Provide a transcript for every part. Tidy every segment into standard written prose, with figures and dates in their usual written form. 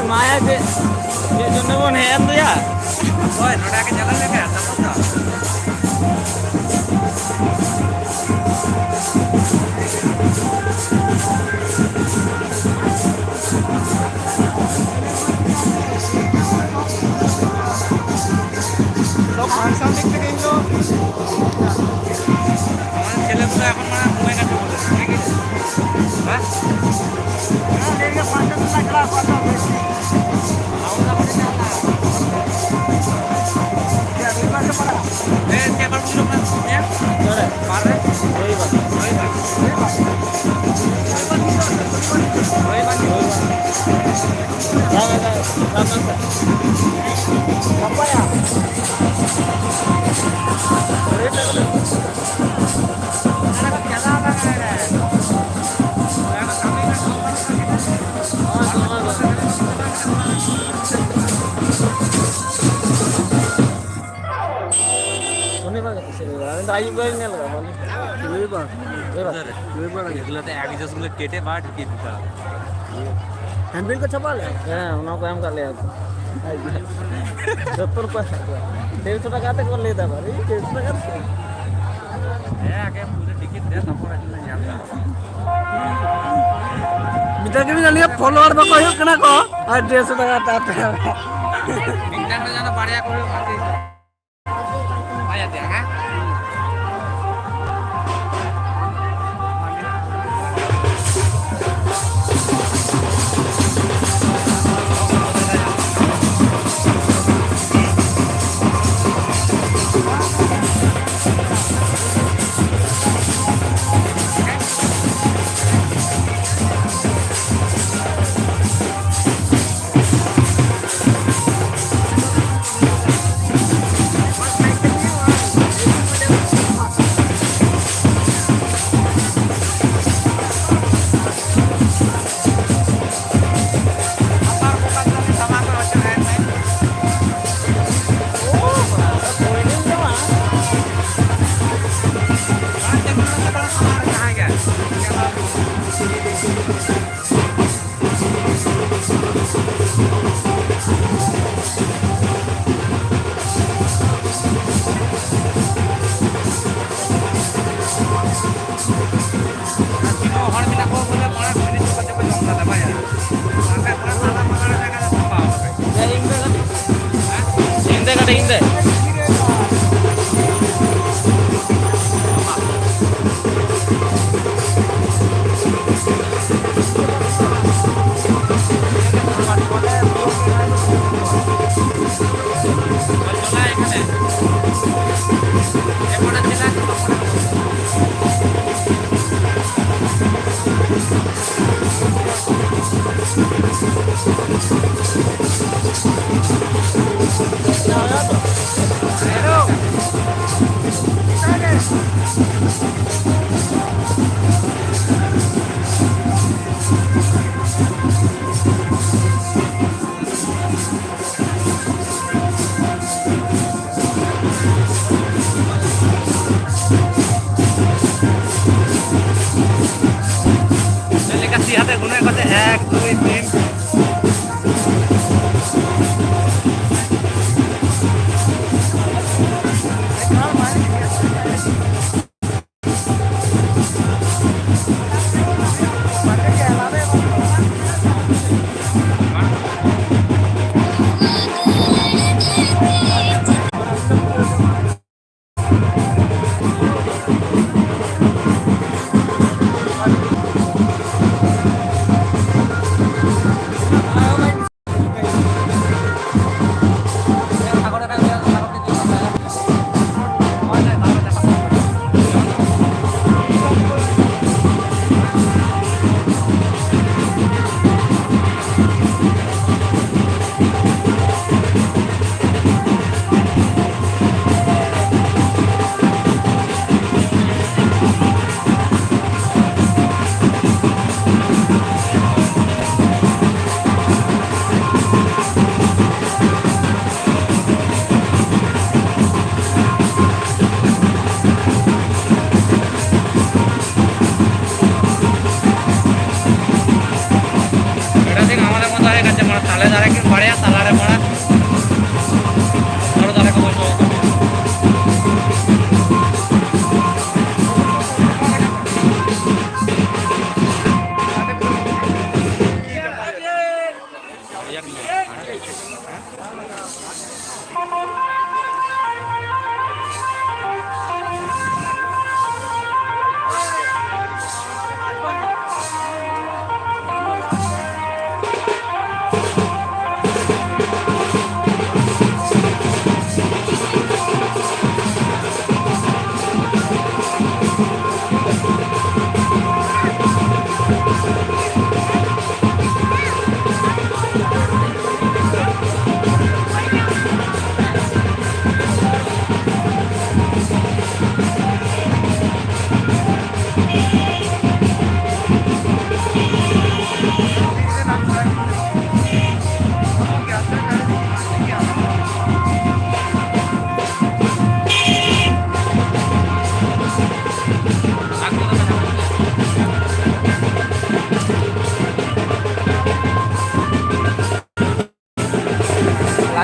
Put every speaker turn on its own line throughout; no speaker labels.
माया के ये जो न वो है तो यार
ओए नोटा के चला ले क्या समझ
तो फांक्शन देखते कहीं तो
हमारे खेले तो এখন মানে ঘুমাই কাটে বলে নাকি হ্যাঁ
ना लेके फांक्शन में खड़ा फांक्शन देखते
আমরা মানে না
क्या बीमार से पड़ा
এ কে বার বুঝলো না এ
अरे
পারে
वही बात
ওই ভাই ওই ভাই
apa ya
কেটে বা ঢুকিয়ে দিতে হবে
हैंडबिल को छपा ले उन्होंने को हम कर लिया 70 150 টাকা तक कर लेता भाई 150 টাকা
আগে পুরো টিকিট দে তারপর আসলে যাবে
मिटा के भी जानिए फॉलोअर में कोई कना को और 150 টাকা ताते
মিটারটা যেন বাড়িয়া করে মাটি আয়া দে হ্যাঁ
ಹಿಂದೆ
হাতে গুনে কত 1 2 3
Thank you.
बढ़िया सलारे पड़ा और दारे को बोलो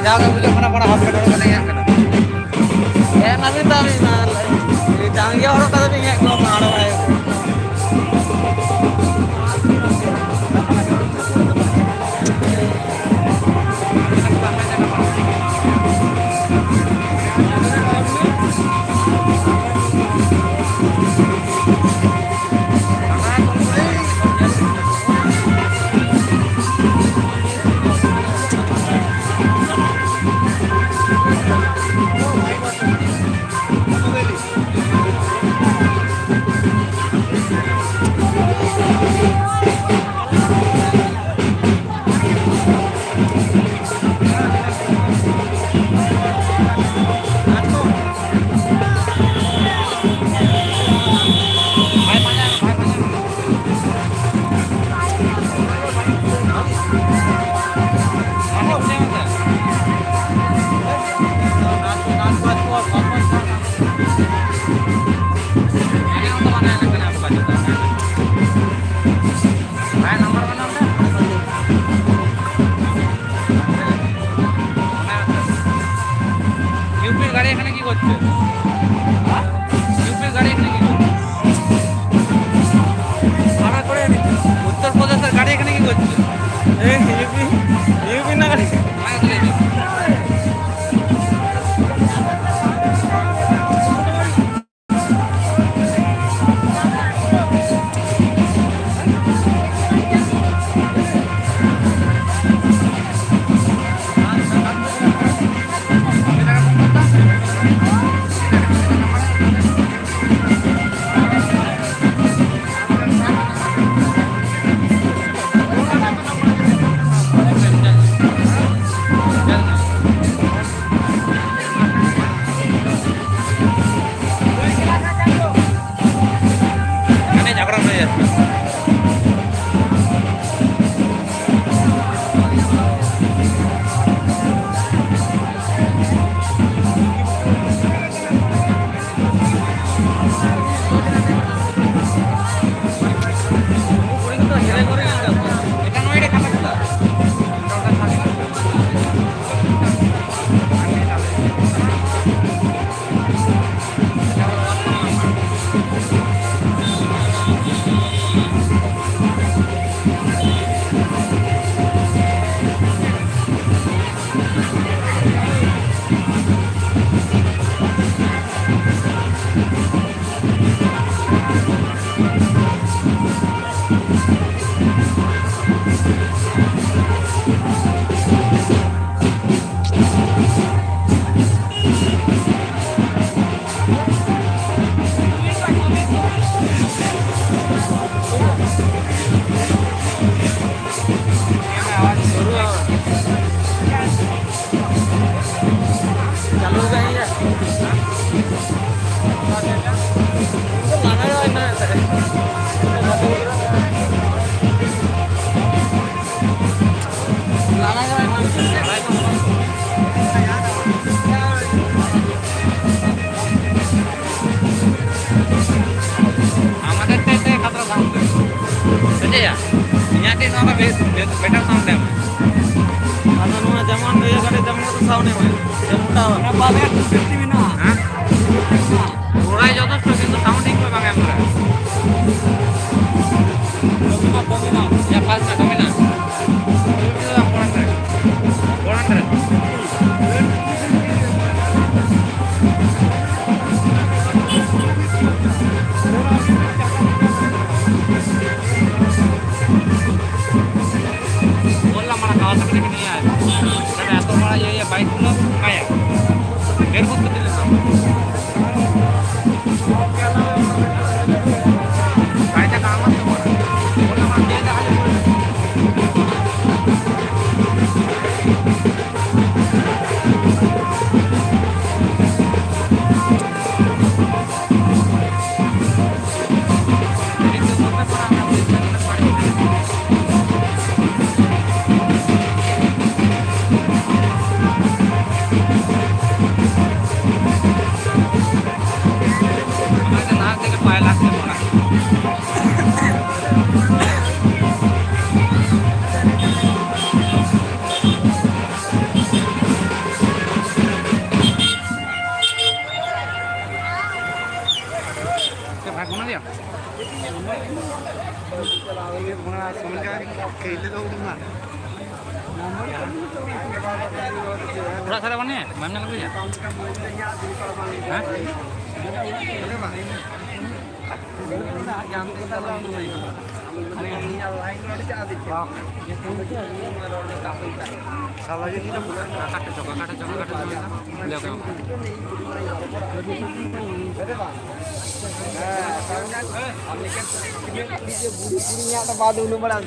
जाओगे मुझे मना पड़ा हाथ कटोर नहीं है करना ये नवी तावी ना ये जांगे और कदा भी है को मारो है Beda sound Ada nuna zaman dia kali zaman itu sound nih, zaman tahu.
Kenapa lihat TV na?
Hah? Urai যথেষ্ট কিন্তু সাউন্ডিং কই বাংলা আমরা।
Domina.
Ya palsa domina. Itu lah kurang dari. Kurang dari. বললাম আমরা কাওয়াসাকি থেকে নিয়ে আসবো কারণ এত বড় এই বাইকগুলো কায়া বের করতে দিলে না গাড়িটা কাম আসতে পারে বললাম আমরা দিয়ে দেখা যাবে थोड़ा सारा बने मैम ने लगे हैं salah aja kita bukan kata coba lihat kamu
Ini kan dia budi-budinya tempat dulu malang.